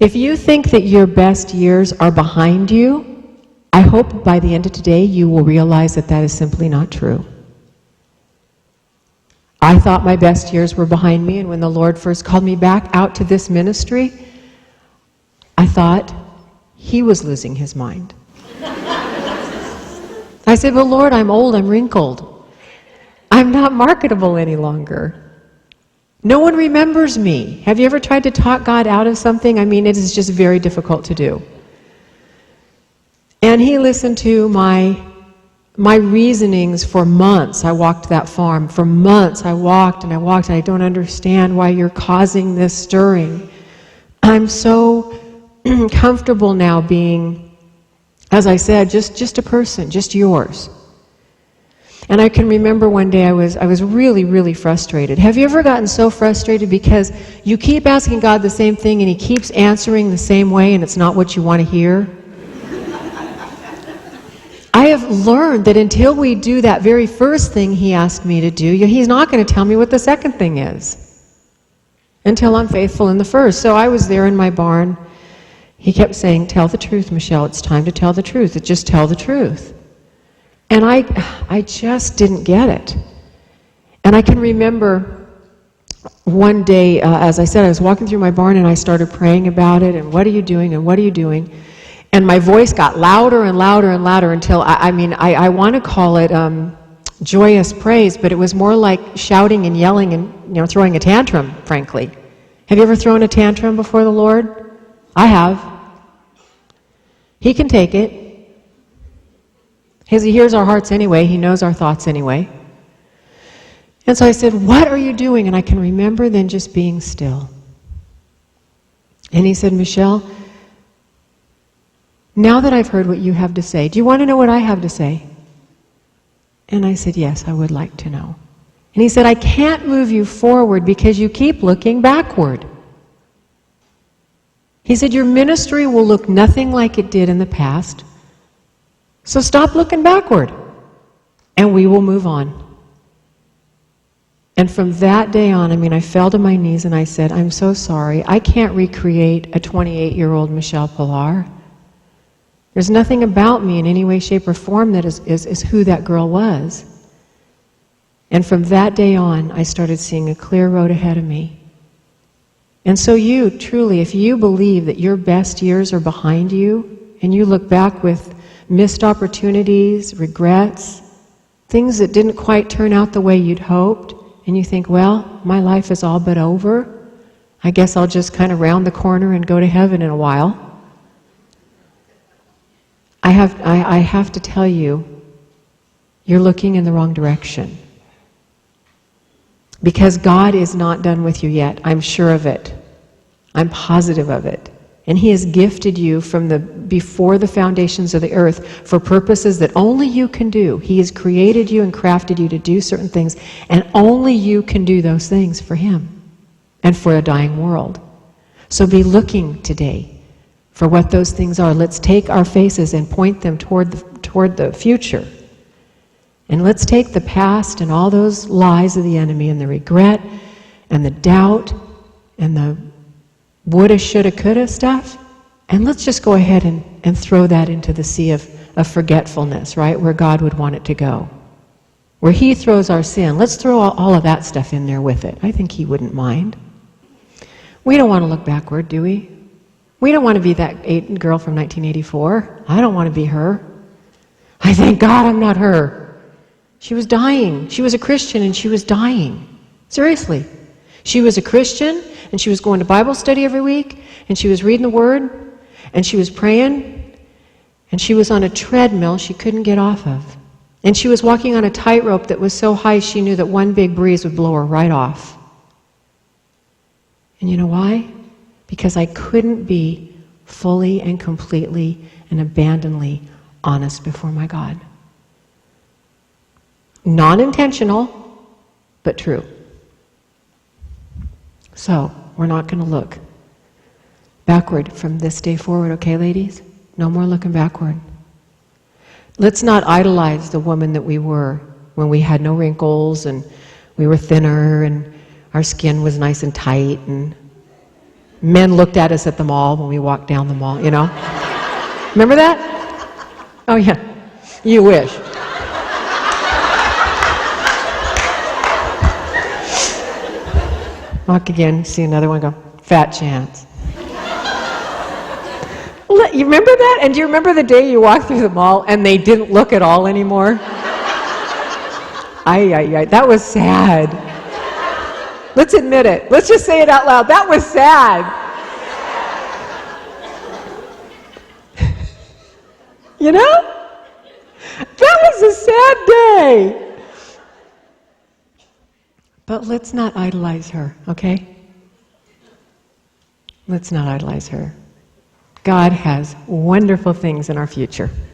If you think that your best years are behind you, I hope by the end of today you will realize that that is simply not true. I thought my best years were behind me, and when the Lord first called me back out to this ministry, I thought He was losing His mind. I said, well, Lord, I'm old, I'm wrinkled. I'm not marketable any longer. No one remembers me. Have you ever tried to talk God out of something? I mean, it is just very difficult to do. And He listened to my reasonings for months. I walked that farm. For months I walked and I walked, and I don't understand why you're causing this stirring. I'm so comfortable now being, as I said, just a person, just yours. And I can remember one day I was really, really frustrated. Have you ever gotten so frustrated because you keep asking God the same thing and He keeps answering the same way and it's not what you want to hear? I have learned that until we do that very first thing He asked me to do, He's not going to tell me what the second thing is until I'm faithful in the first. So I was there in my barn. He kept saying, tell the truth, Michelle, it's time to tell the truth. Just tell the truth. And I just didn't get it. And I can remember one day, as I said, I was walking through my barn and I started praying about it, and what are you doing, and what are you doing? And my voice got louder and louder and louder until, I want to call it joyous praise, but it was more like shouting and yelling and throwing a tantrum, frankly. Have you ever thrown a tantrum before the Lord? I have. He can take it. He hears our hearts anyway. He knows our thoughts anyway. And so I said, what are you doing? And I can remember then just being still. And He said, Michelle, now that I've heard what you have to say, do you want to know what I have to say? And I said, yes, I would like to know. And He said, I can't move you forward because you keep looking backward. He said, your ministry will look nothing like it did in the past. So stop looking backward, and we will move on. And from that day on, I fell to my knees and I said, I'm so sorry. I can't recreate a 28-year-old Michelle Pilar. There's nothing about me in any way, shape, or form that is who that girl was. And from that day on, I started seeing a clear road ahead of me. And so you, truly, if you believe that your best years are behind you, and you look back with missed opportunities, regrets, things that didn't quite turn out the way you'd hoped, and you think, well, my life is all but over. I guess I'll just kind of round the corner and go to heaven in a while. I have to tell you, you're looking in the wrong direction. Because God is not done with you yet. I'm sure of it. I'm positive of it. And He has gifted you from before the foundations of the earth for purposes that only you can do. He has created you and crafted you to do certain things, and only you can do those things for Him and for a dying world. So be looking today for what those things are. Let's take our faces and point them toward the future. And let's take the past and all those lies of the enemy and the regret and the doubt and the woulda, shoulda, coulda stuff, and let's just go ahead and throw that into the sea of forgetfulness, right, where God would want it to go. Where He throws our sin, let's throw all of that stuff in there with it. I think He wouldn't mind. We don't want to look backward, do we? We don't want to be that girl from 1984. I don't want to be her. I thank God I'm not her. She was dying. She was a Christian and she was dying. Seriously. She was a Christian and she was going to Bible study every week and she was reading the Word and she was praying and she was on a treadmill she couldn't get off of. And she was walking on a tightrope that was so high she knew that one big breeze would blow her right off. And you know why? Because I couldn't be fully and completely and abandonedly honest before my God. Non-intentional, but true. So, we're not going to look backward from this day forward, okay, ladies? No more looking backward. Let's not idolize the woman that we were when we had no wrinkles and we were thinner and our skin was nice and tight and men looked at us at the mall when we walked down the mall, you know? Remember that? Oh yeah, you wish. Walk again, see another one, go, fat chance. You remember that? And do you remember the day you walked through the mall and they didn't look at all anymore? That was sad. Let's admit it. Let's just say it out loud. That was sad. You know? That was a sad day. But let's not idolize her, okay? Let's not idolize her. God has wonderful things in our future.